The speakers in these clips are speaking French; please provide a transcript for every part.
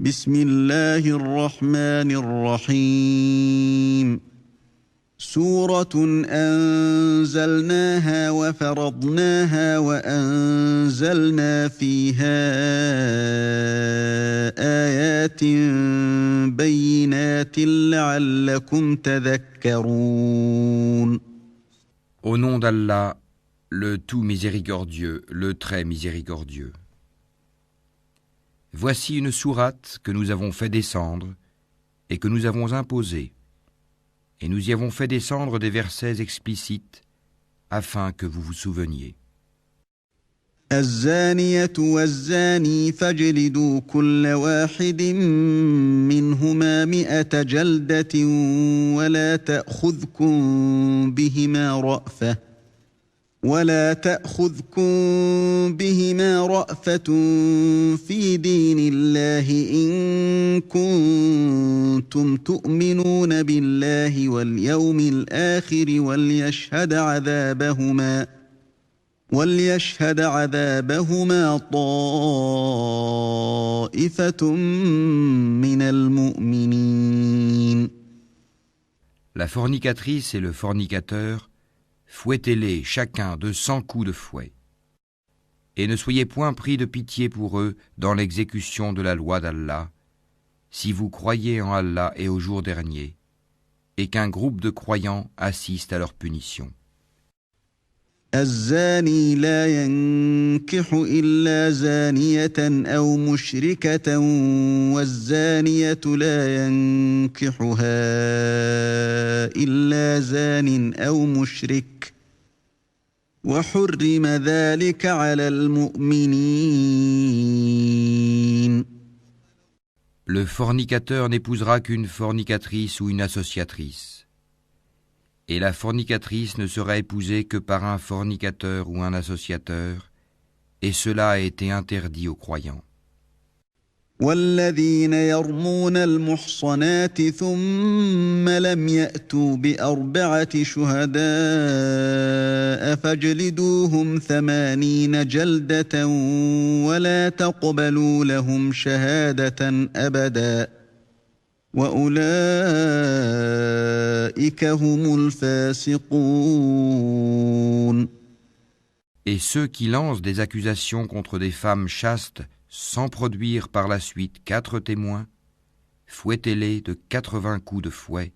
بسم الله الرحمن الرحيم سورة أنزلناها وفرضناها وأنزلنا فيها آيات بينات لعلكم تذكرون. Au nom d'Allah, le tout miséricordieux, le très miséricordieux. Voici une sourate que nous avons fait descendre et que nous avons imposée, et nous y avons fait descendre des versets explicites afin que vous vous souveniez. الزانية والزاني فاجلدوا كل واحد منهما 100 جلدة ولا تأخذكم بهما رأفة في دين الله إن كنتم تؤمنون بالله واليوم الآخر وليشهد عذابهما طائفة من المؤمنين. La fornicatrice et le fornicateur, fouettez-les chacun de 100 coups de fouet. Et ne soyez point pris de pitié pour eux dans l'exécution de la loi d'Allah, si vous croyez en Allah et au jour dernier, et qu'un groupe de croyants assiste à leur punition. الزاني لا ينكح إلا زانية أو مشركة والزانية لا ينكحها إلا زان أو مشرك وحرم ذلك على المؤمنين. Le fornicateur n'épousera qu'une fornicatrice ou une associatrice. Et la fornicatrice ne sera épousée que par un fornicateur ou un associateur, et cela a été interdit aux croyants. والذين يرمون المحصنات ثم لم يأتوا ب4 شهداء فاجلدوهم 80 جلدة ولا تقبلوا لهم شهادة أبدا وأولئك هم الفاسقون. Et ceux qui lancent des accusations contre des femmes chastes sans produire par la suite 4 témoins, fouettez-les de 80 coups de fouet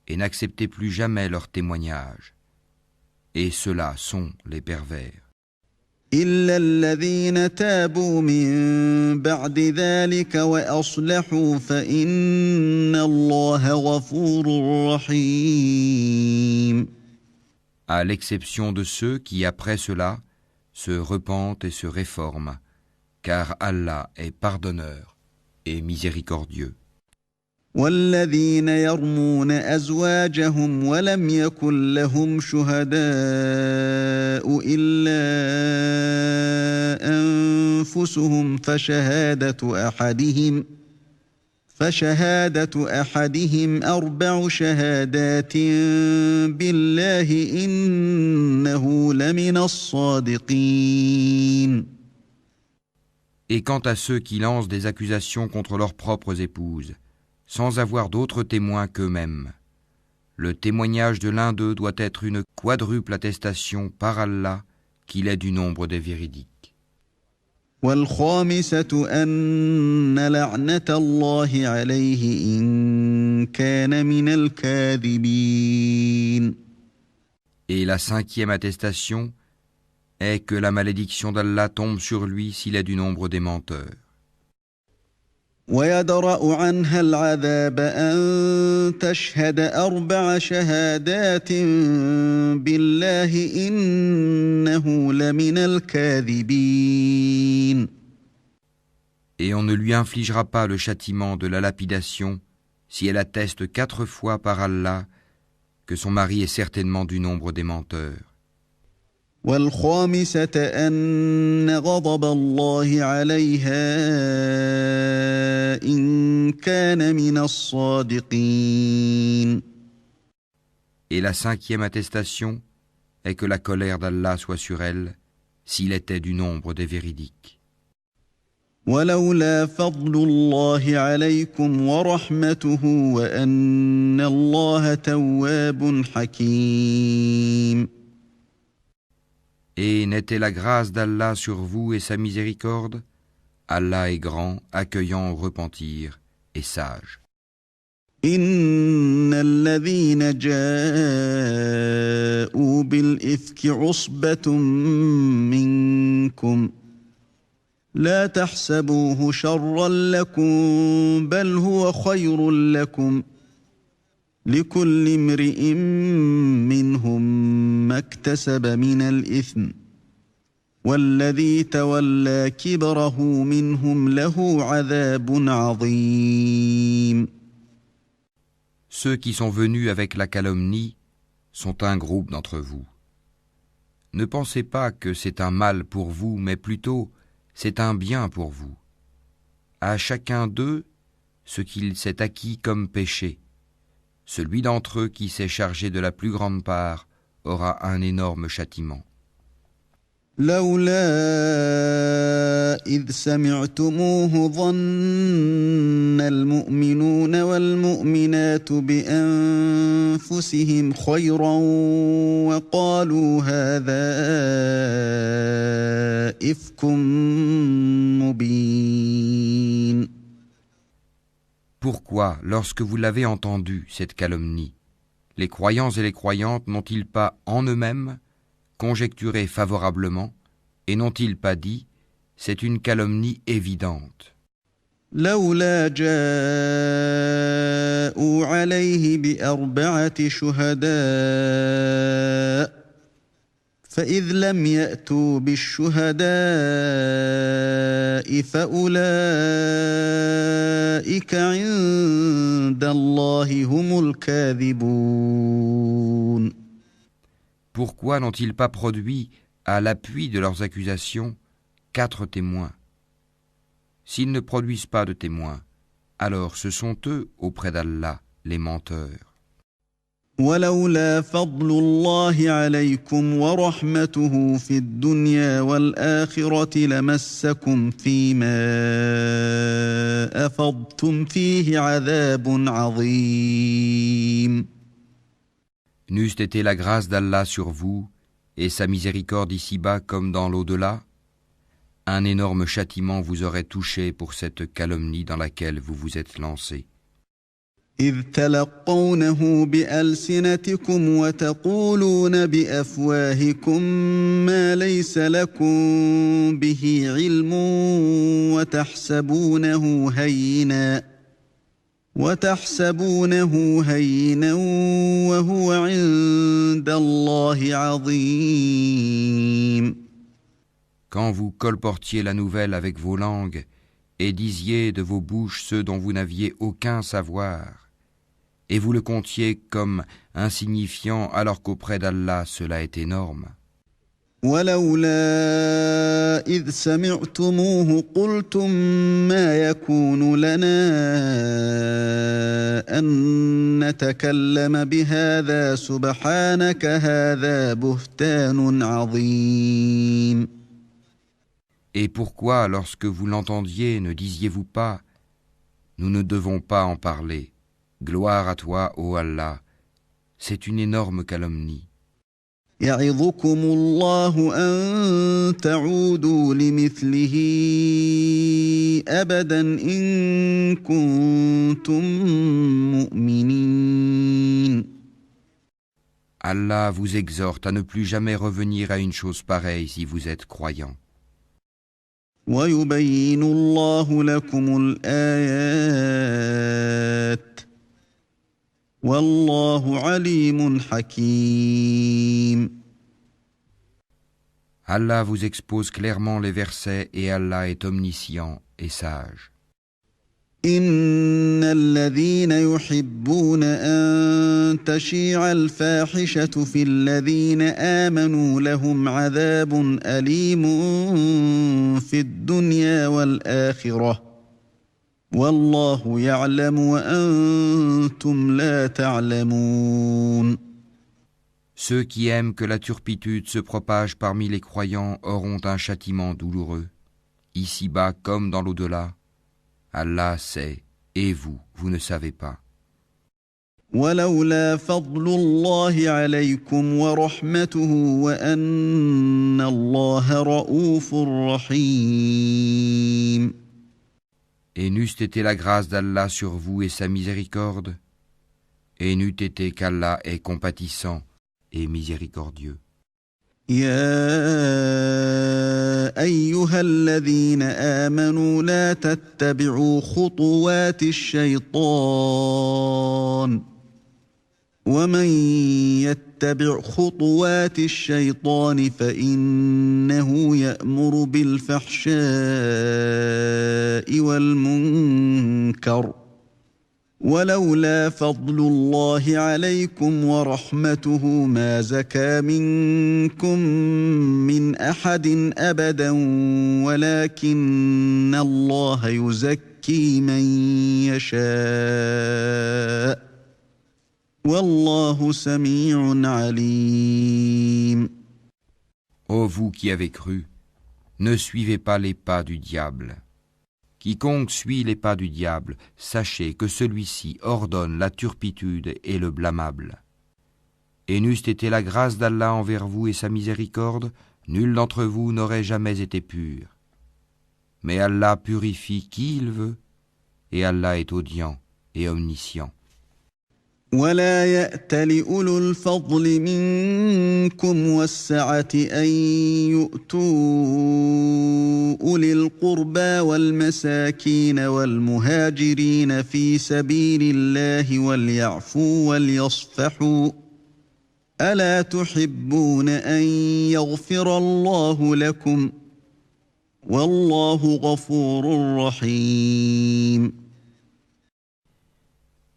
et n'acceptez plus jamais leur témoignage. Et ceux-là sont les pervers. إلا الذين تابوا من بعد ذلك وأصلحوا فإن الله غفور رحيم. À l'exception de ceux qui, après cela, se repentent et se réforment, car Allah est pardonneur et miséricordieux. والذين يرمون أزواجهم ولم يكن لهم شهداء إلا أنفسهم فشهادة أحدهم 4 شهادات بالله إنه لمن الصادقين. Et quant à ceux qui lancent des accusations contre leurs propres épouses, sans avoir d'autres témoins qu'eux-mêmes, le témoignage de l'un d'eux doit être une quadruple attestation par Allah qu'il est du nombre des véridiques. والخامسة أن لعنة الله عليه إن كان من الكاذبين. Et la 5e attestation est que la malédiction d'Allah tombe sur lui s'il est du nombre des menteurs. ويدرأ عنها العذاب أن تشهد 4 شهادات بالله إنه لمن الكاذبين. Et on ne lui infligera pas le châtiment de la lapidation si elle atteste 4 fois par Allah que son mari est certainement du nombre des menteurs. والخامسة أن غضب الله عليها إن كان من الصادقين. Et la 5e attestation est que la colère d'Allah soit sur elle s'il était du nombre des véridiques. ولولا فضل الله عليكم ورحمته وأن الله تواب حكيم. Et n'était la grâce d'Allah sur vous et sa miséricorde? Allah est grand, accueillant au repentir et sage. إن الذين جاءوا بالإفك عصبة منكم لا تحسبوه شرا لكم بل هو خير لكم لكل امرئ منهم ما اكتسب من الإثم والذي تولى كبره منهم له عذاب عظيم. Ceux qui sont venus avec la calomnie sont un groupe d'entre vous. Ne pensez pas que c'est un mal pour vous, mais plutôt c'est un bien pour vous. À chacun d'eux, ce qu'il s'est acquis comme péché. Celui d'entre eux qui s'est chargé de la plus grande part aura un énorme châtiment. لولا إذ سمعتموه ظن المؤمنون والمؤمنات بأنفسهم خيرا وقالوا هذا إفك مبين. Pourquoi, lorsque vous l'avez entendu, cette calomnie, les croyants et les croyantes n'ont-ils pas en eux-mêmes conjecturé favorablement et n'ont-ils pas dit « c'est une calomnie évidente » لولا جاءوا عليه بأربعة شهداء فإذ لم يأتوا بالشهداء فأولئك عند الله هم الكاذبون. Pourquoi n'ont-ils pas produit, à l'appui de leurs accusations, 4 témoins? S'ils ne produisent pas de témoins, alors ce sont eux, auprès d'Allah, les menteurs. ولولا فضل الله عليكم ورحمته في الدنيا والآخرة لمسكم فيما أفضتم فيه عذاب عظيم. N'eût été la grâce d'Allah sur vous et sa miséricorde ici-bas comme dans l'au-delà, un énorme châtiment vous aurait touché pour cette calomnie dans laquelle vous vous êtes lancés. إذ تلقونه بألسنتكم وتقولون بأفواهكم ما ليس لكم به علم وتحسبونه هينا وهو عند الله عظيم. Quand vous colportiez la nouvelle avec vos langues et disiez de vos bouches ceux dont vous n'aviez aucun savoir, et vous le comptiez comme insignifiant alors qu'auprès d'Allah cela est énorme. ولولا إذ سمعتموه قلتم ما يكون لنا أن نتكلم بهذا سبحانك هذا بهتان عظيم. Et pourquoi, lorsque vous l'entendiez, ne disiez-vous pas « Nous ne devons pas en parler. Gloire à toi, ô Allah. C'est une énorme calomnie. » يعظكم الله أن تعودوا لمثله أبدا إن كنتم مؤمنين. Allah vous exhorte à ne plus jamais revenir à une chose pareille si vous êtes croyant. ويبين الله لكم الآيات والله عليم حكيم. Allah vous expose clairement les versets et Allah est omniscient et sage. إن الذين يحبون أن تشيع الفاحشة في الذين آمنوا لهم عذاب أليم في الدنيا والآخرة والله يعلم وأنتم لا تعلمون. Ceux qui aiment que la turpitude se propage parmi les croyants auront un châtiment douloureux, ici-bas comme dans l'au-delà. Allah sait, et vous, vous ne savez pas. ولولا فضل الله عليكم ورحمته وأن الله رؤوف رحيم. Et n'eût été la grâce d'Allah sur vous et sa miséricorde, et n'eût été qu'Allah est compatissant et miséricordieux. يا أيها الذين آمنوا لا تتبعوا خطوات الشيطان ومن يتبع خطوات الشيطان فإنه يأمر بالفحشاء والمنكر ولولا فضل الله عليكم ورحمته ما زكى منكم من أحد أبدا ولكن الله يزكي من يشاء والله سميع عليم. Ô vous qui avez cru, ne suivez pas les pas du diable. Quiconque suit les pas du diable, sachez que celui-ci ordonne la turpitude et le blâmable. Et n'eût été la grâce d'Allah envers vous et sa miséricorde, nul d'entre vous n'aurait jamais été pur. Mais Allah purifie qui il veut, et Allah est audient et omniscient. ولا يأتل أولو الفضل منكم والسعة أن يؤتوا أولي القربى والمساكين والمهاجرين في سبيل الله وليعفوا وليصفحوا ألا تحبون أن يغفر الله لكم والله غفور رحيم.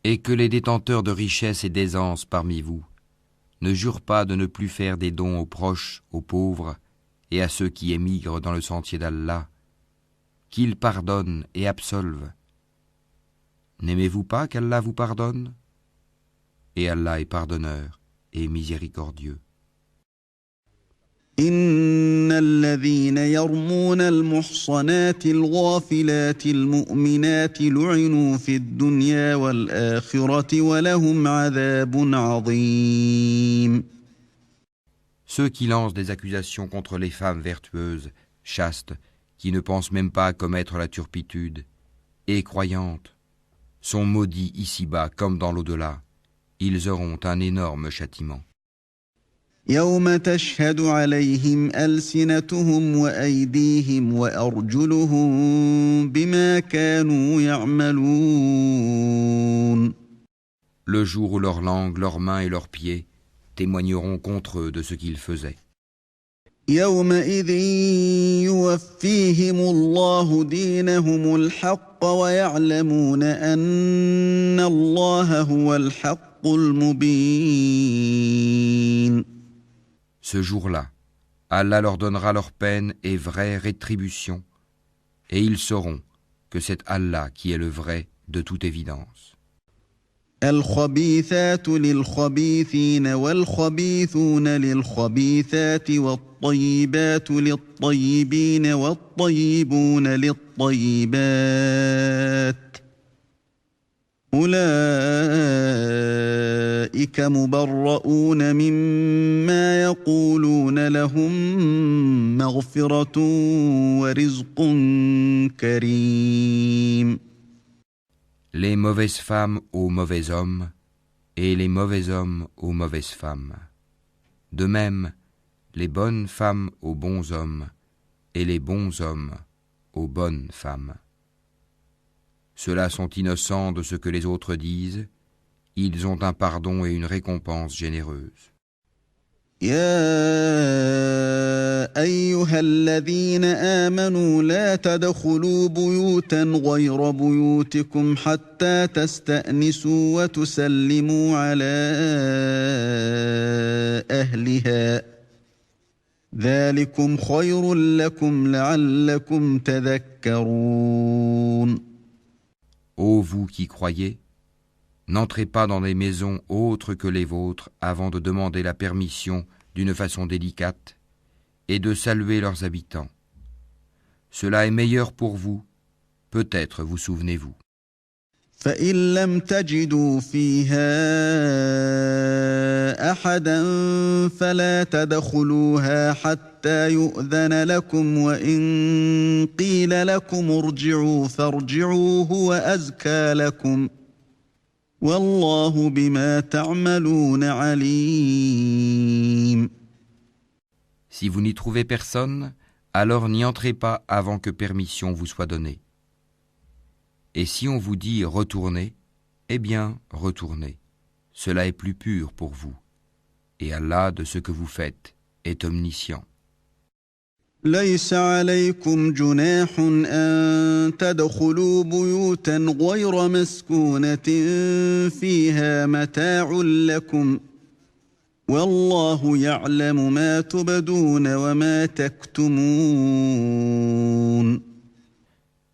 Et que les détenteurs de richesses et d'aisance parmi vous ne jurent pas de ne plus faire des dons aux proches, aux pauvres et à ceux qui émigrent dans le sentier d'Allah, qu'ils pardonnent et absolvent. N'aimez-vous pas qu'Allah vous pardonne? Et Allah est pardonneur et miséricordieux. إن الذين يرمون المحصنات الغافلات المؤمنات لعنوا في الدنيا والآخرة ولهم عذاب عظيم. Ceux qui lancent des accusations contre les femmes vertueuses, chastes, qui ne pensent même pas à commettre la turpitude, et croyantes, sont maudits ici-bas comme dans l'au-delà. Ils auront un énorme châtiment. يوم تشهد عليهم ألسنتهم وأيديهم وأرجلهم بما كانوا يعملون. Le jour où leur langue, leurs mains et leurs pieds témoigneront contre eux de ce qu'ils faisaient. يومئذ يوفيهم الله دينهم الحق ويعلمون أن الله هو الحق المبين. Ce jour-là, Allah leur donnera leur peine et vraie rétribution, et ils sauront que c'est Allah qui est le vrai de toute évidence. الخبيثات للخبيثين والخبيثون للخبيثات والطيبات للطيبين والطيبون للطيبات أولئك مبرؤون مما يقولون لهم مغفرة ورزق كريم. Les mauvaises femmes aux mauvais hommes, et les mauvais hommes aux mauvaises femmes. De même, les bonnes femmes aux bons hommes, et les bons hommes aux bonnes femmes. Ceux-là sont innocents de ce que les autres disent, ils ont un pardon et une récompense généreuse. يا أيها الذين آمنوا لا تدخلوا بيوتا غير بيوتكم حتى تستأنسوا وتسلموا على أهلها ذلكم خير لكم لعلكم تذكرون. Ô vous qui croyez, n'entrez pas dans des maisons autres que les vôtres avant de demander la permission d'une façon délicate et de saluer leurs habitants. Cela est meilleur pour vous. Peut-être vous souvenez-vous. فإن لم تجدوا فيها أحدا فلا تدخلوها حتى يؤذن لكم وإن قيل لكم ارجعوا فارجعوا هو أزكى لكم والله بما تعملون عليم. Si vous n'y trouvez personne, alors n'y entrez pas avant que permission vous soit donnée. Et si on vous dit « retournez », eh bien, retournez. Cela est plus pur pour vous. Et Allah, de ce que vous faites, est omniscient. ليس عليكم جناح أن تدخلوا بيوتا غير مسكونة فيها متاع لكم والله يعلم ما تبدون وما تكتمون.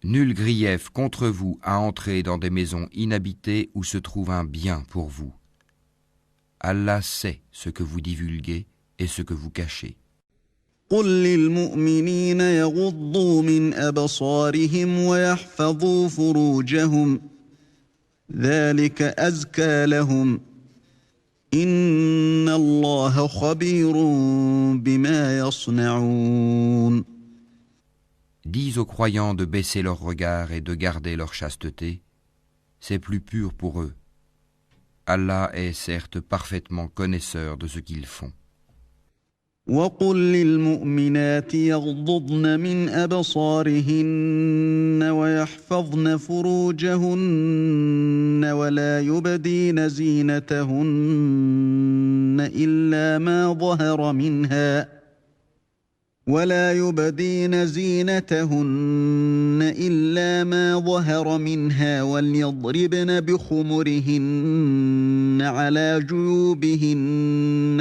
Nul grief contre vous à entrer dans des maisons inhabitées où se trouve un bien pour vous. Allah sait ce que vous divulguez et ce que vous cachez. قل للمؤمنين يغضوا من أبصارهم ويحفظوا فروجهم ذلك أزكى لهم إن الله خبير بما يصنعون. Dis aux croyants de baisser leur regard et de garder leur chasteté, c'est plus pur pour eux. Allah est certes parfaitement connaisseur de ce qu'ils font. وقل للمؤمنات يغضضن من أبصارهن ويحفظن فروجهن ولا يبدين زينتهن إلا ما ظهر منها وليضربن بخمرهن على جيوبهن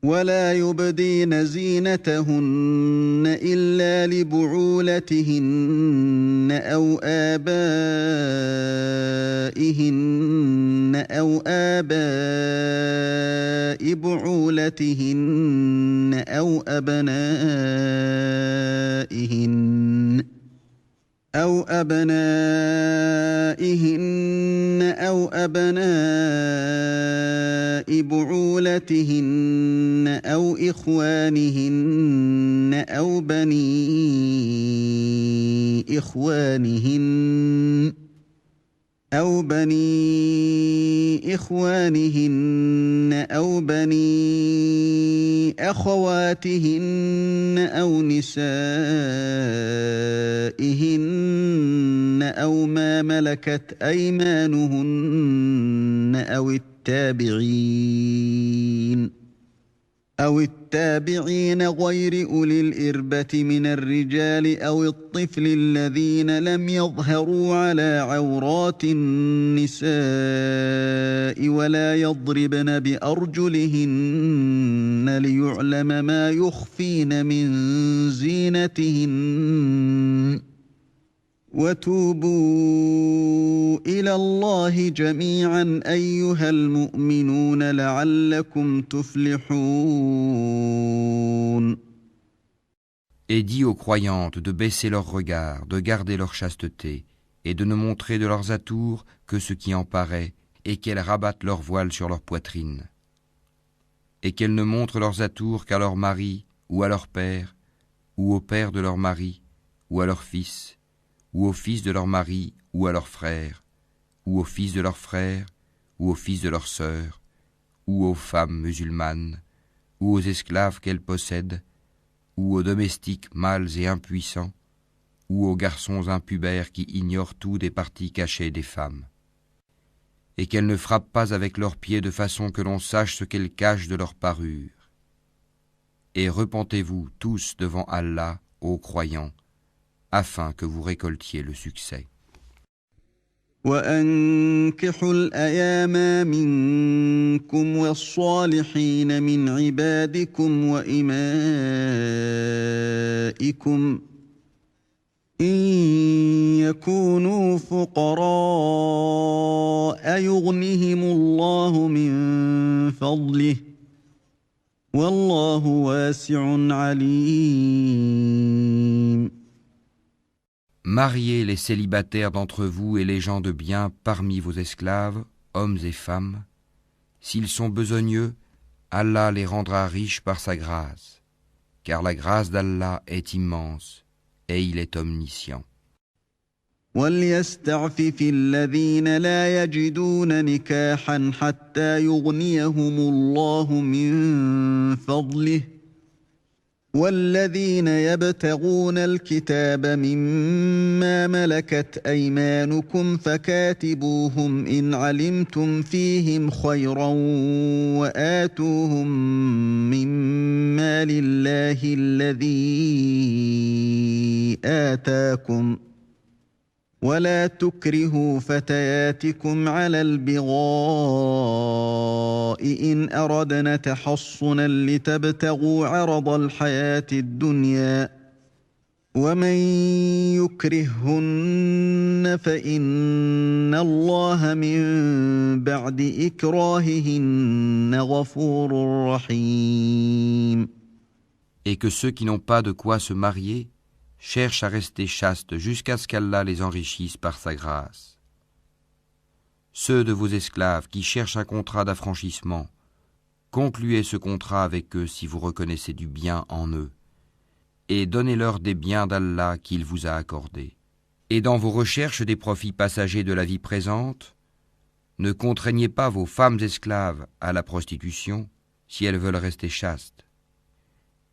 ولا يبدين زينتهن إلا لبعولتهن أو آباء بعولتهن أو أبنائهن أو أبناء بعولتهن أو إخوانهن أو بني إخوانهن أو بني أخواتهن أو نسائهن أو ما ملكت أيمانهن أو التابعين غير أولي الإربة من الرجال أو الطفل الذين لم يظهروا على عورات النساء ولا يضربن بأرجلهن ليعلم ما يخفين من زينتهن وتوبوا إلى الله جميعا أيها المؤمنون لعلكم تفلحون. Et dis aux croyantes de baisser leur regard, de garder leur chasteté, et de ne montrer de leurs atours que ce qui en paraît, et qu'elles rabattent leur voile sur leur poitrine. Et qu'elles ne montrent leurs atours qu'à leur mari, ou à leur père, ou au père de leur mari, ou à leur fils, ou au fils de leur mari, ou à leur frère, ou au fils de leur frère, ou au fils de leur sœur, ou aux femmes musulmanes, ou aux esclaves qu'elles possèdent, ou aux domestiques mâles et impuissants, ou aux garçons impubères qui ignorent tout des parties cachées des femmes. Et qu'elles ne frappent pas avec leurs pieds de façon que l'on sache ce qu'elles cachent de leur parure. Et repentez-vous tous devant Allah, ô croyants, afin que vous récoltiez le succès. وأنكحوا الأيام منكم والصالحين من عبادكم وإمائكم إن يكونوا فقراء يغنهم الله من فضله والله واسع عليم. Mariez les célibataires d'entre vous et les gens de bien parmi vos esclaves, hommes et femmes. S'ils sont besogneux, Allah les rendra riches par sa grâce, car la grâce d'Allah est immense et il est omniscient. وليستعفف الذين لا يجدون نكاحا حتى يغنيهم الله من فضله والذين يبتغون الكتاب مما ملكت أيمانكم فكاتبوهم إن علمتم فيهم خيرا وآتوهم مما لله الذي آتاكم ولا تكرهوا فتياتكم على البغاء إن أردنا تحصنا لتبتغوا عرض الحياة الدنيا ومن يكرههن فإن الله من بعد إكراههن غفور رحيم. Et que ceux qui n'ont pas de quoi se marier cherchent à rester chastes jusqu'à ce qu'Allah les enrichisse par sa grâce. Ceux de vos esclaves qui cherchent un contrat d'affranchissement, concluez ce contrat avec eux si vous reconnaissez du bien en eux, et donnez-leur des biens d'Allah qu'il vous a accordés. Et dans vos recherches des profits passagers de la vie présente, ne contraignez pas vos femmes esclaves à la prostitution si elles veulent rester chastes.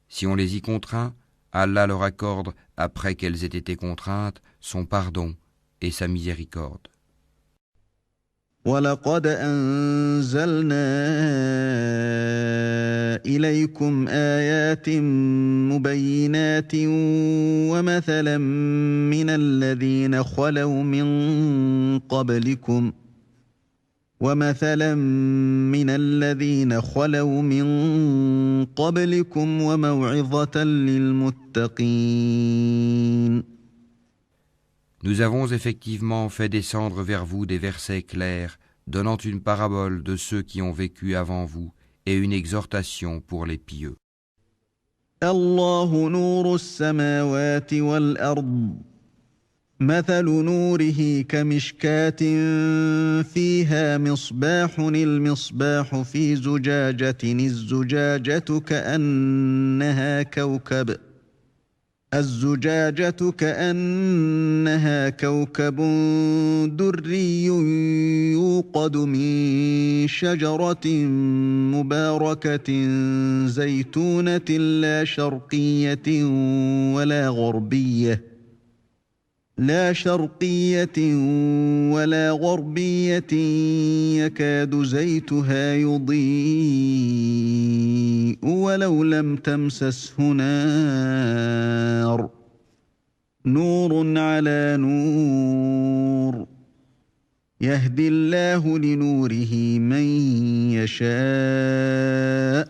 Si on les y contraint, Allah leur accorde, après qu'elles aient été contraintes, son pardon et sa miséricorde. وَلَقَدْ أَنزَلْنَا إِلَيْكُمْ آيَاتٍ مُبَيِّنَاتٍ وَمَثَلًا مِّنَ الَّذِينَ خَلَوْا مِن قَبْلِكُمْ وَمَوْعِظَةً لِّلْمُتَّقِينَ. Nous avons effectivement fait descendre vers vous des versets clairs, donnant une parabole de ceux qui ont vécu avant vous et une exhortation pour les pieux. الله نور السماوات والأرض مثل نوره كمشكاة فيها مصباح المصباح في زجاجة الزجاجة كأنها كوكب دري يوقد من شجرة مباركة زيتونة لا شرقية ولا غربية يكاد زيتها يضيء ولو لم تمسسه نار نور على نور يهدي الله لنوره من يشاء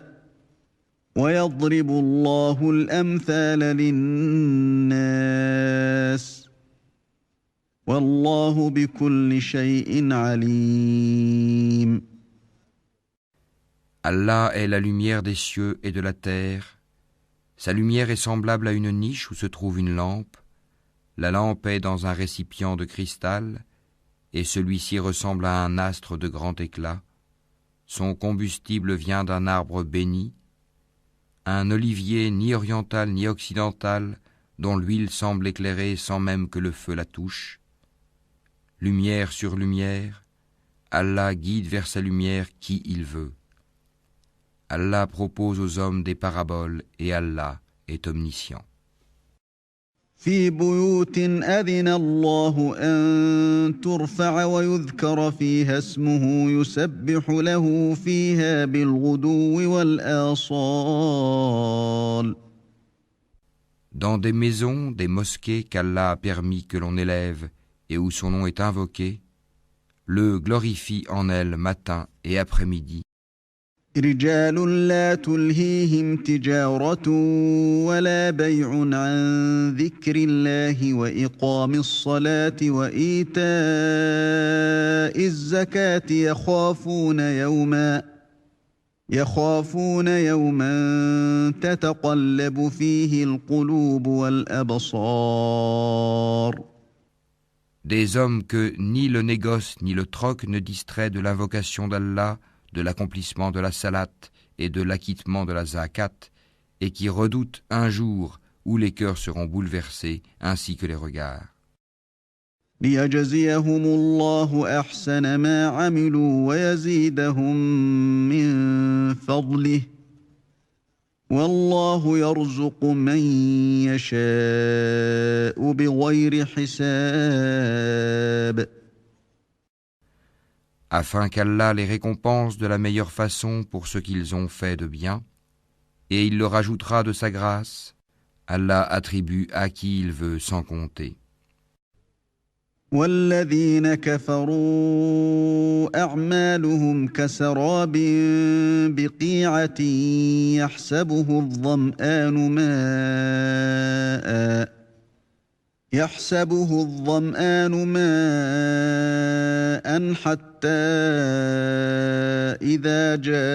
ويضرب الله الأمثال للناس والله بكل شيء عليم. Allah est la lumière des cieux et de la terre. Sa lumière est semblable à une niche où se trouve une lampe. La lampe est dans un récipient de cristal, et celui-ci ressemble à un astre de grand éclat. Son combustible vient d'un arbre béni, un olivier ni oriental ni occidental, dont l'huile semble éclairer sans même que le feu la touche. Lumière sur lumière, Allah guide vers sa lumière qui il veut. Allah propose aux hommes des paraboles et Allah est omniscient. في بيوت أذن الله أن ترفع ويذكر فيها اسمه يسبح له فيها بالغدو والآصال. Dans des maisons, des mosquées qu'Allah a permis que l'on élève et où son nom est invoqué, le glorifie en elles matin et après-midi. رجال لا تلهيهم تجارة ولا بيع عن ذكر الله وإقام الصلاة وإيتاء الزكاة يخافون يخافون يوما تتقلب فيه القلوب والأبصار. Des hommes que ni le négoce ni le troc ne distrait de l'invocation d'Allah, de l'accomplissement de la salate et de l'acquittement de la zakat, et qui redoutent un jour où les cœurs seront bouleversés ainsi que les regards. ليجزيهم الله أحسن ما عملوا ويزيدهم من فضله والله يرزق من يشاء بغير حساب. Afin qu'Allah les récompense de la meilleure façon pour ce qu'ils ont fait de bien, et il leur ajoutera de sa grâce, Allah attribue à qui il veut sans compter. والذين كفروا أعمالهم كسراب بقيعة يحسبه الظمآن ماء حتى إذا جاءه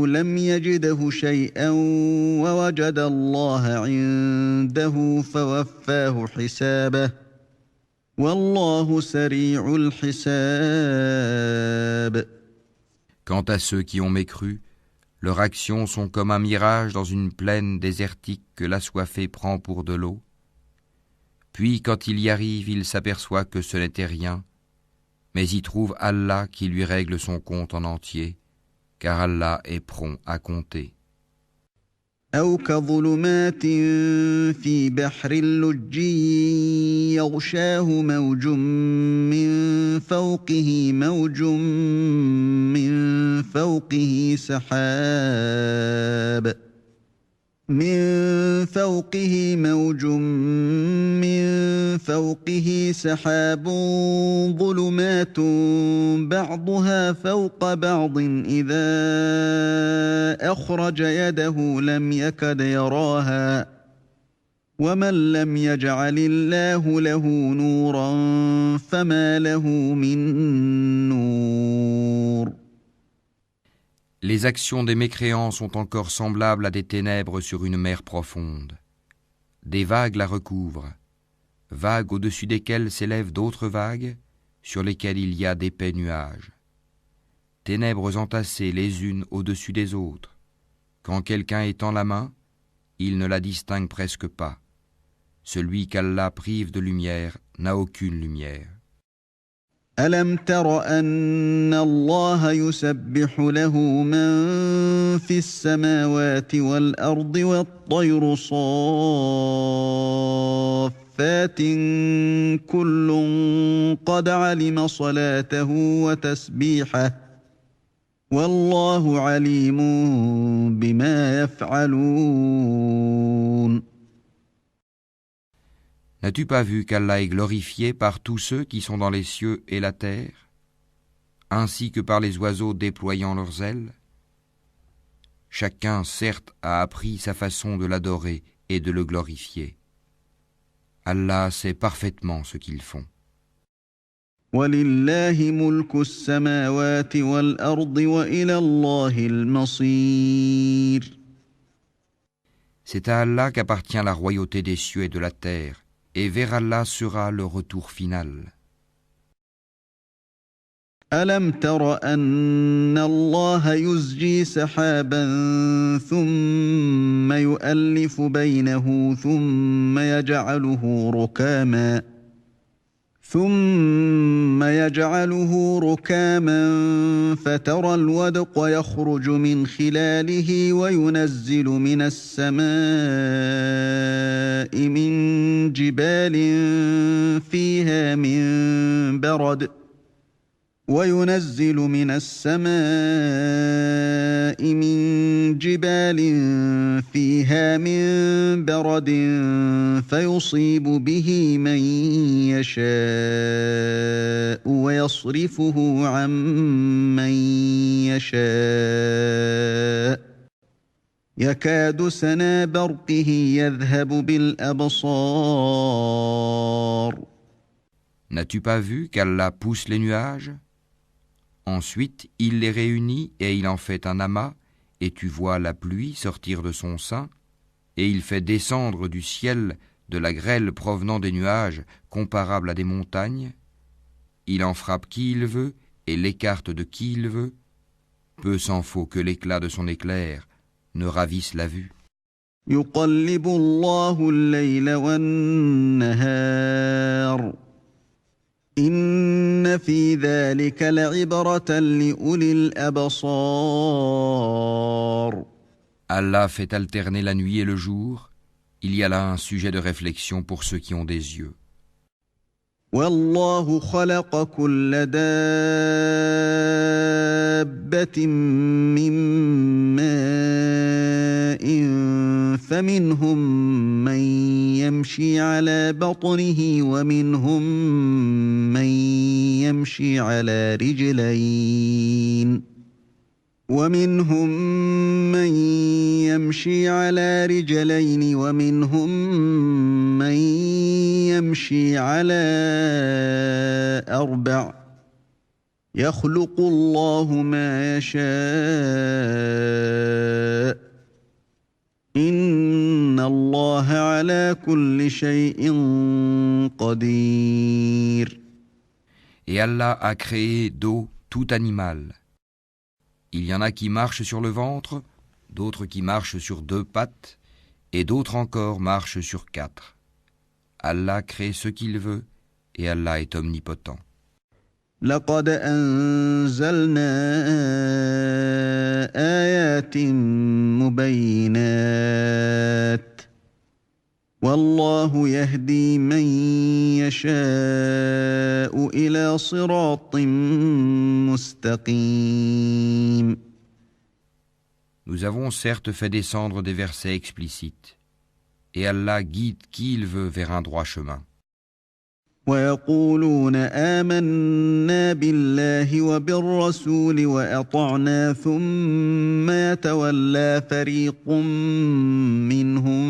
لم يجده شيئا ووجد الله عنده فوفاه حسابه والله سريع الحساب. Quant à ceux qui ont mécru, leurs actions sont comme un mirage dans une plaine désertique que l'assoiffé prend pour de l'eau. Puis, quand il y arrive, il s'aperçoit que ce n'était rien, mais y trouve Allah qui lui règle son compte en entier, car Allah est prompt à compter. أو كظلمات في بحر لجي يغشاه موج من فوقه موج من فوقه سحاب ظلمات بعضها فوق بعض إذا أخرج يده لم يكد يراها ومن لم يجعل الله له نورا فما له من نور. Les actions des mécréants sont encore semblables à des ténèbres sur une mer profonde. Des vagues la recouvrent, vagues au-dessus desquelles s'élèvent d'autres vagues, sur lesquelles il y a d'épais nuages. Ténèbres entassées les unes au-dessus des autres. Quand quelqu'un étend la main, il ne la distingue presque pas. Celui qu'Allah prive de lumière n'a aucune lumière. ألم تر أن الله يسبح له من في السماوات والأرض والطير صافات كل قد علم صلاته وتسبيحه والله عليم بما يفعلون. N'as-tu pas vu qu'Allah est glorifié par tous ceux qui sont dans les cieux et la terre, ainsi que par les oiseaux déployant leurs ailes? Chacun, certes, a appris sa façon de l'adorer et de le glorifier. Allah sait parfaitement ce qu'ils font. وَلِلَّهِ مُلْكُ السَّمَاوَاتِ وَالْأَرْضِ وَإِلَى اللَّهِ الْمَصِيرُ. C'est à Allah qu'appartient la royauté des cieux et de la terre, et vers Allah sera le retour final. ألم تر أن الله يزجي سحابا ثم يؤلف بينه ثم يجعله ركاما فترى الودق يخرج من خلاله وينزل من السماء من جبال فيها من برد فيصيب به من يشاء ويصرفه عن من يشاء يكاد سنا برقه يذهب بالأبصار. N'as-tu pas vu qu'Allah pousse les nuages? Ensuite, il les réunit et il en fait un amas, et tu vois la pluie sortir de son sein, et il fait descendre du ciel de la grêle provenant des nuages comparable à des montagnes. Il en frappe qui il veut et l'écarte de qui il veut. Peu s'en faut que l'éclat de son éclair ne ravisse la vue. يقلب الله الليل والنهار إن في ذلك لعبرة لأولي الأبصار. Allah fait alterner la nuit et le jour. Il y a là un sujet de réflexion pour ceux qui ont des yeux. والله خلق كل دابة من ماء فمنهم من يمشي على بطنه ومنهم من يمشي على رجلين ومنهم ومنهم من يمشي على أربع يخلق الله ما يشاء إن الله على كل شيء قدير. Et Allah a créé d'eau tout animal. Il y en a qui marchent sur le ventre, d'autres qui marchent sur 2 pattes, et d'autres encore marchent sur 4. Allah crée ce qu'il veut, et Allah est omnipotent. لقد أنزلنا آيات مبينات والله يهدي من يشاء إلى صراط مستقيم. Nous avons certes fait descendre des versets explicites, et Allah guide qui il veut vers un droit chemin. ويقولون آمنا بالله وبالرسول وأطعنا ثم يتولى فريق منهم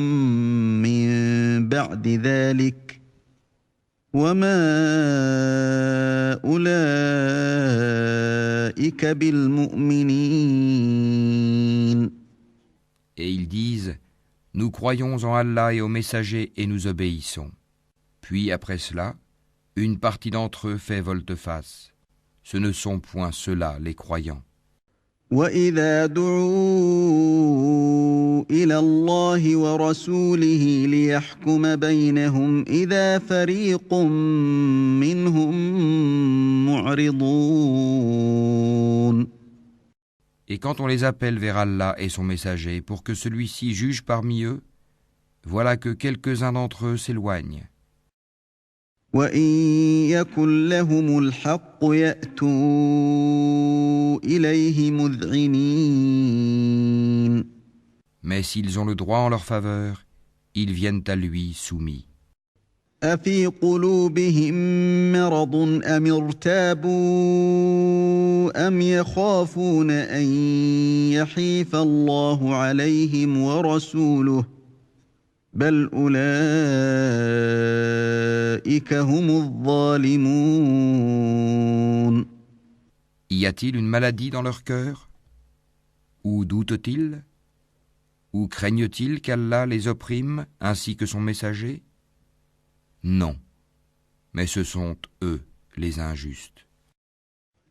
من بعد ذلك وما أولئك بالمؤمنين. Et ils disent, nous croyons en Allah et aux messagers et nous obéissons. Puis après cela, une partie d'entre eux fait volte-face. Ce ne sont point ceux-là les croyants. وَإِذَا دُعُوا إِلَى اللَّهِ وَرَسُولِهِ لِيَحْكُمَ بَيْنَهُمْ إِذَا فَرِيقٌ مِّنْهُم مُّعْرِضُونَ. Et quand on les appelle vers Allah et son messager pour que celui-ci juge parmi eux, voilà que quelques-uns d'entre eux s'éloignent. وَإِن يَكُن لَّهُمُ الْحَقُّ يَأْتُوا إِلَيْهِ مُذْعِنِينَ. Mais s'ils ont le droit en leur faveur, ils viennent à lui soumis. أَفِي قُلُوبِهِم مَّرَضٌ أَمِ ارْتَابُوا أَمْ يَخَافُونَ أَن يَحِيفَ اللَّهُ عَلَيْهِمْ وَرَسُولُهُ بل أولئك هم الظالمون. Y a-t-il une maladie dans leur cœur? Ou doutent-ils? Ou craignent-ils qu'Allah les opprime ainsi que son messager? Non, mais ce sont eux les injustes.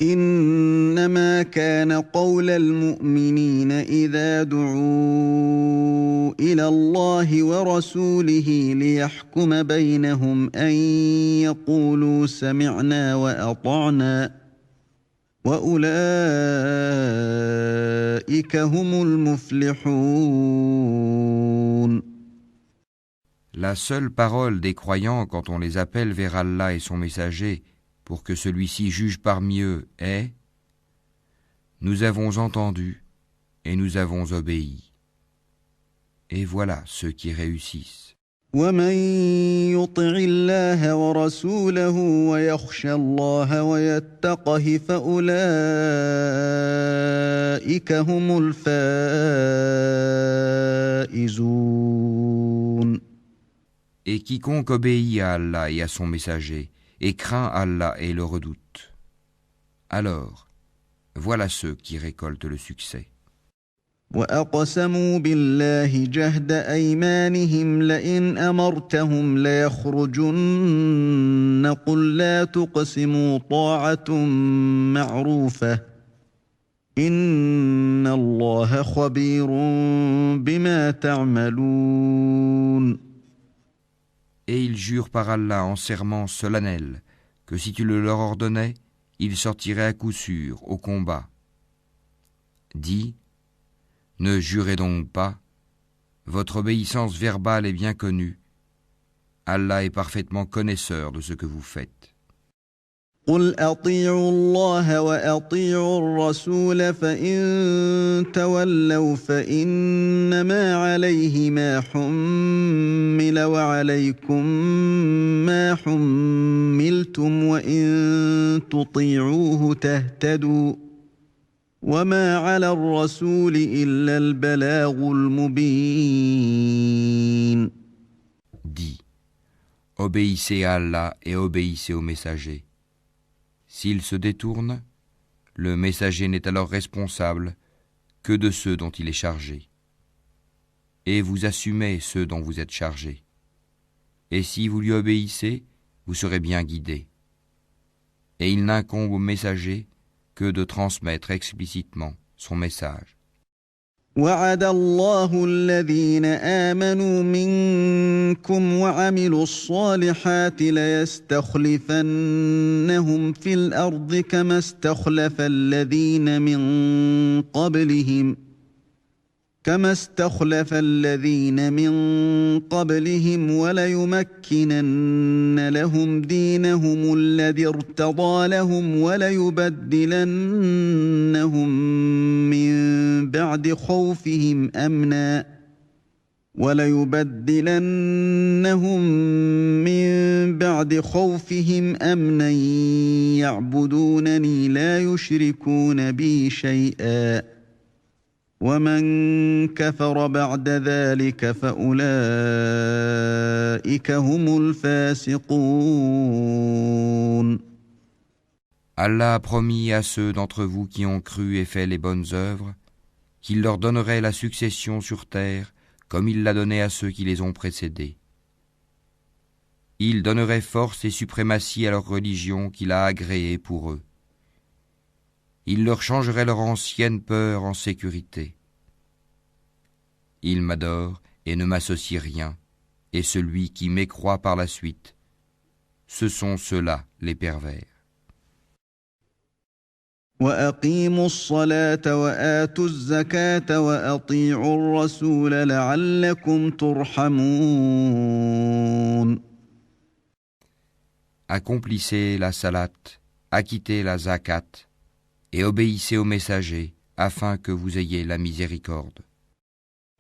إنما كان قول المؤمنين إذا دعوا إلى الله ورسوله ليحكم بينهم أن يقولوا سمعنا وأطعنا وأولئك هم المفلحون. La seule parole des croyants quand on les appelle vers Allah et son messager pour que celui-ci juge parmi eux est « Nous avons entendu et nous avons obéi. » Et voilà ceux qui réussissent. ومن يطع الله ورسوله ويخشى الله ويتقه فأولئك هم الفائزون. Et quiconque obéit à Allah et à son messager et craint Allah et le redoute, alors Voilà ceux qui récoltent le succès. وأقسموا بالله جهد أيمانهم لئن أمرتهم ليخرجن قل لا تقسموا طاعة معروفة إن الله خبير بما تعملون. Et ils jurent par Allah en serment solennel que si tu le leur ordonnais, ils sortiraient à coup sûr au combat. Dis, ne jurez donc pas, votre obéissance verbale est bien connue, Allah est parfaitement connaisseur de ce que vous faites. قل أطيعوا الله وأطيعوا الرسول فإن تولوا فإنما عليه ما حمل وعليكم ما حملتم وإن تطيعوه تهتدوا وما على الرسول إلا البلاغ المبين. Dis, obéissez à Allah et obéissez au messager. S'il se détourne, le messager n'est alors responsable que de ceux dont il est chargé. Et vous assumez ceux dont vous êtes chargés. Et si vous lui obéissez, vous serez bien guidés. Et il n'incombe au messager que de transmettre explicitement son message. وعد الله الذين آمنوا منكم وعملوا الصالحات ليستخلفنهم في الأرض كما استخلف الذين من قبلهم وليمكنن لهم دينهم الذي ارتضى لهم وليبدلنهم من بعد خوفهم أمنا يعبدونني لا يشركون بي شيئا ومن كفر بعد ذلك فأولئك هم الفاسقون. Allah a promis à ceux d'entre vous qui ont cru et fait les bonnes œuvres qu'il leur donnerait la succession sur terre comme il l'a donné à ceux qui les ont précédés. Il donnerait force et suprématie à leur religion qu'il a agréée pour eux. Il leur changerait leur ancienne peur en sécurité. Il m'adore et ne m'associe rien, et celui qui mécroit par la suite, ce sont ceux-là les pervers. وأقيموا الصلاة وآتوا الزكاة وأطيعوا الرسول لعلكم ترحمون. Accomplissez la salat, acquittez la zakat, et obéissez aux messagers, afin que vous ayez la miséricorde.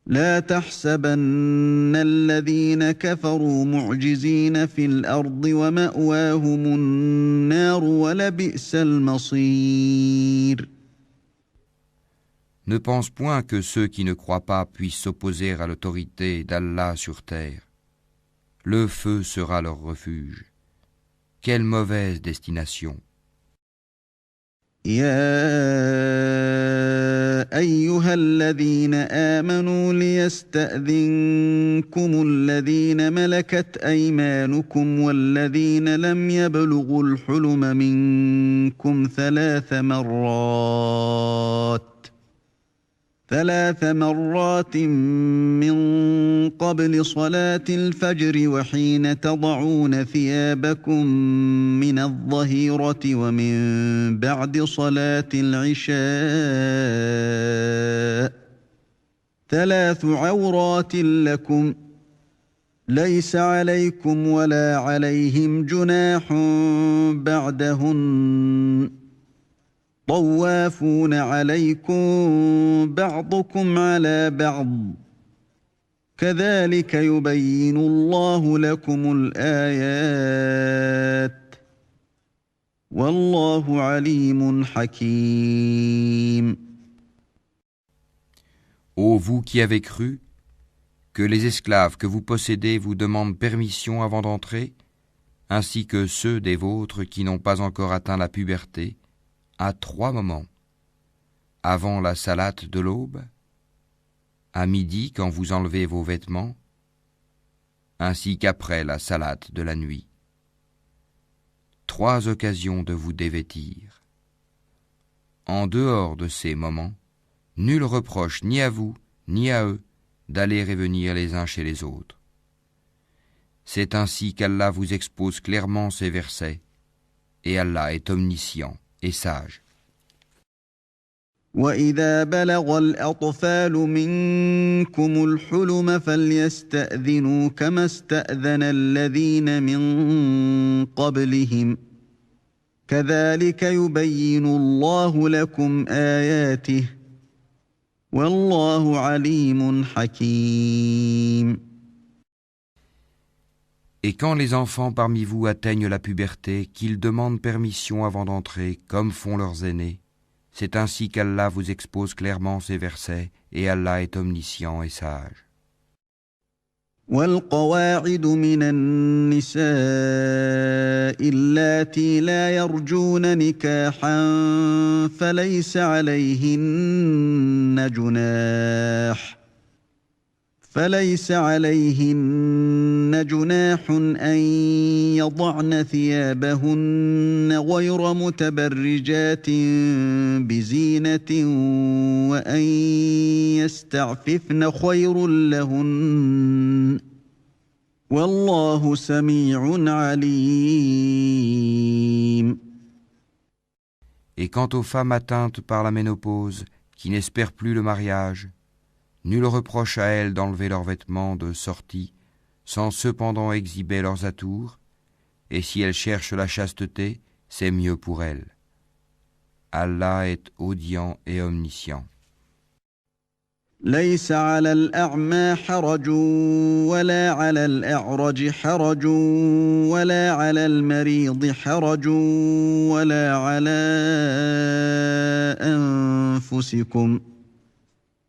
لا تحسبن الذين كفروا معجزين في الأرض ومأواهم النار ولبئس المصير. Ne pense point que ceux qui ne croient pas puissent s'opposer à l'autorité d'Allah sur terre. Le feu sera leur refuge. Quelle mauvaise destination! يا أيها الذين آمنوا ليستأذنكم الذين ملكت أيمانكم والذين لم يبلغوا الحلم منكم ثلاث مرات من قبل صلاة الفجر وحين تضعون ثيابكم من الظهيرة ومن بعد صلاة العشاء 3 عورات لكم ليس عليكم ولا عليهم جناح بعدهن طوافون عليكم بعضكم على بعض كذلك يبين الله لكم الآيات والله عليم حكيم. Ô vous qui avez cru, que les esclaves que vous possédez vous demandent permission avant d'entrer, ainsi que ceux des vôtres qui n'ont pas encore atteint la puberté, à 3 moments, avant la salate de l'aube, à midi quand vous enlevez vos vêtements, ainsi qu'après la salate de la nuit. 3 occasions de vous dévêtir. En dehors de ces moments, nul reproche ni à vous, ni à eux, d'aller et venir les uns chez les autres. C'est ainsi qu'Allah vous expose clairement ces versets, et Allah est omniscient et sage. وَإِذَا بَلَغَ الْأَطْفَالُ مِنكُمُ الْحُلُمَ فَلْيَسْتَأْذِنُوا كَمَا اسْتَأْذَنَ الَّذِينَ مِن قَبْلِهِمْ كَذَلِكَ يُبَيِّنُ اللَّهُ لَكُمْ آيَاتِهِ وَاللَّهُ عَلِيمٌ حَكِيمٌ. Et quand les enfants parmi vous atteignent la puberté, qu'ils demandent permission avant d'entrer, comme font leurs aînés, c'est ainsi qu'Allah vous expose clairement ces versets, et Allah est omniscient et sage. والقواعد من النساء اللاتي لا يرجون نكاحا فليس عليهن جناح أن يضعن ثيابهن غير متبرجات بزينة وأن يستعففن خير لهن والله سميع عليم. Et quant aux femmes atteintes par la ménopause, qui n'espèrent plus le mariage, nul reproche à elles d'enlever leurs vêtements de sortie, sans cependant exhiber leurs atours, et si elles cherchent la chasteté, c'est mieux pour elles. Allah est audient et omniscient. ليس على الأعمى حرج ولا على الأعرج حرج ولا على المريض حرج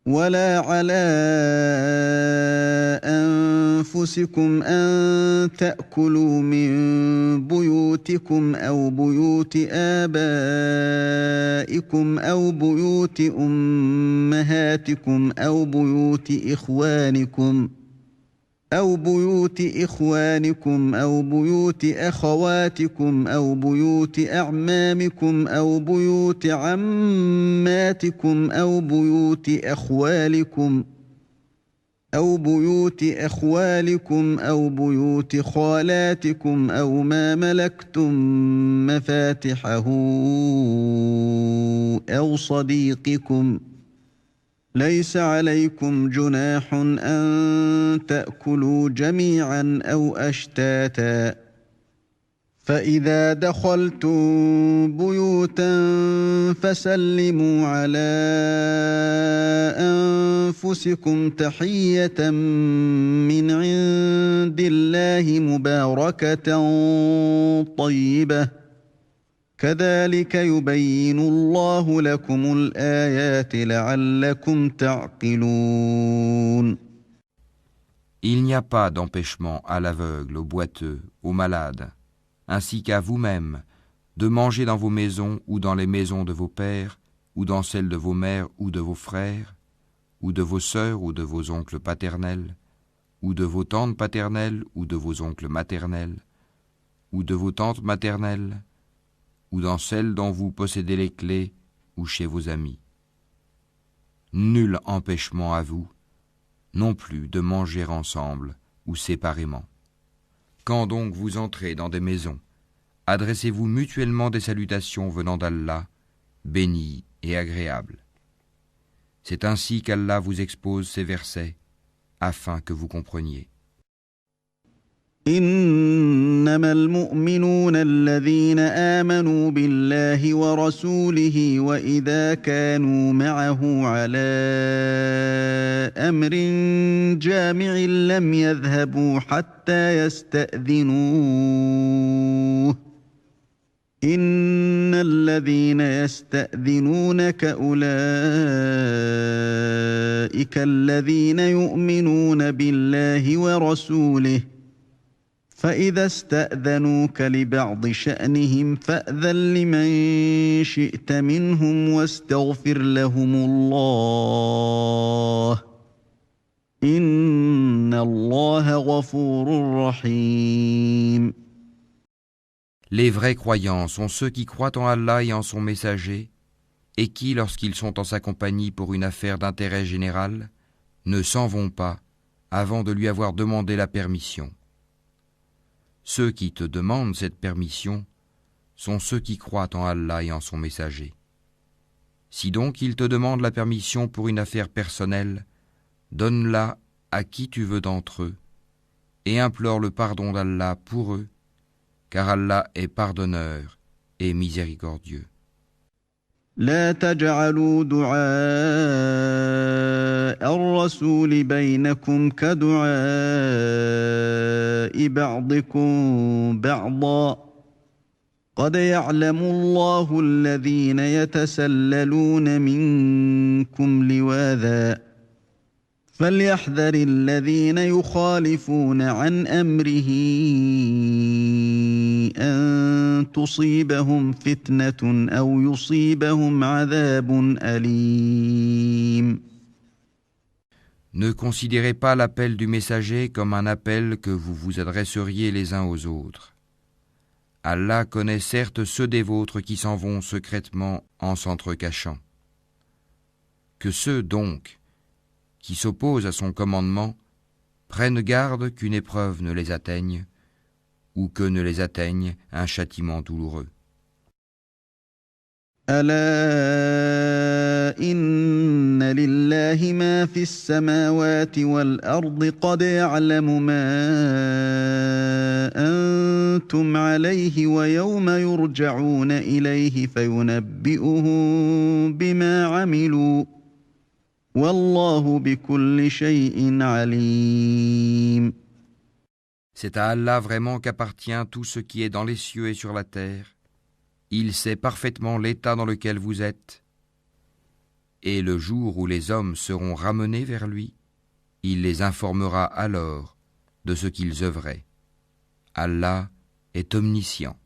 ولا على أنفسكم أن تأكلوا من بيوتكم أو بيوت آبائكم أو بيوت أمهاتكم أو بيوت إخوانكم أو بيوت أخواتكم أو بيوت أعمامكم أو بيوت عماتكم أو بيوت أخوالكم أو بيوت خالاتكم أو ما ملكتم مفاتحه أو صديقكم ليس عليكم جناح أن تأكلوا جميعا أو أشتاتا فإذا دخلتم بيوتا فسلموا على أنفسكم تحية من عند الله مباركة طيبة كذلك يبين الله لكم الآيات لعلكم تعقلون. Il n'y a pas d'empêchement à l'aveugle, au boiteux, aux malades, ainsi qu'à vous-même, de manger dans vos maisons ou dans les maisons de vos pères, ou dans celles de vos mères ou de vos frères, ou de vos sœurs ou de vos oncles paternels, ou de vos tantes paternelles ou de vos oncles maternels, ou de vos tantes maternelles, ou dans celles dont vous possédez les clés, ou chez vos amis. Nul empêchement à vous, non plus de manger ensemble ou séparément. Quand donc vous entrez dans des maisons, adressez-vous mutuellement des salutations venant d'Allah, bénies et agréables. C'est ainsi qu'Allah vous expose ces versets, afin que vous compreniez. إنما المؤمنون الذين آمنوا بالله ورسوله وإذا كانوا معه على أمر جامع لم يذهبوا حتى يستأذنوه إن الذين يستأذنونك أولئك الذين يؤمنون بالله ورسوله فإذا استأذنوك لبعض شأنهم فأذن لمن شئت منهم واستغفر لهم الله إن الله غفور رحيم. Les vrais croyants sont ceux qui croient en Allah et en son messager, et qui, lorsqu'ils sont en sa compagnie pour une affaire d'intérêt général, ne s'en vont pas avant de lui avoir demandé la permission. Ceux qui te demandent cette permission sont ceux qui croient en Allah et en son messager. Si donc ils te demandent la permission pour une affaire personnelle, donne-la à qui tu veux d'entre eux, et implore le pardon d'Allah pour eux, car Allah est pardonneur et miséricordieux. لا تجعلوا دعاء الرسول بينكم كدعاء بعضكم بعضا قد يعلم الله الذين يتسللون منكم لواذا فليحذر الذين يخالفون عن أمره أن تصيبهم فتنة أو يصيبهم عذاب أليم. Ne considérez pas l'appel du messager comme un appel que vous vous adresseriez les uns aux autres. Allah connaît certes ceux des vôtres qui s'en vont secrètement en s'entrecachant. Que ceux, donc, qui s'opposent à son commandement prennent garde qu'une épreuve ne les atteigne ou que ne les atteigne un châtiment douloureux. ألا إن لله ما في السماوات والأرض قد يعلم ما أنتم عليه ويوم يرجعون إليه فينبئهم بما عملوا والله بكل شيء عليم. C'est à Allah vraiment qu'appartient tout ce qui est dans les cieux et sur la terre. Il sait parfaitement l'état dans lequel vous êtes. Et le jour où les hommes seront ramenés vers lui, il les informera alors de ce qu'ils œuvraient. Allah est omniscient.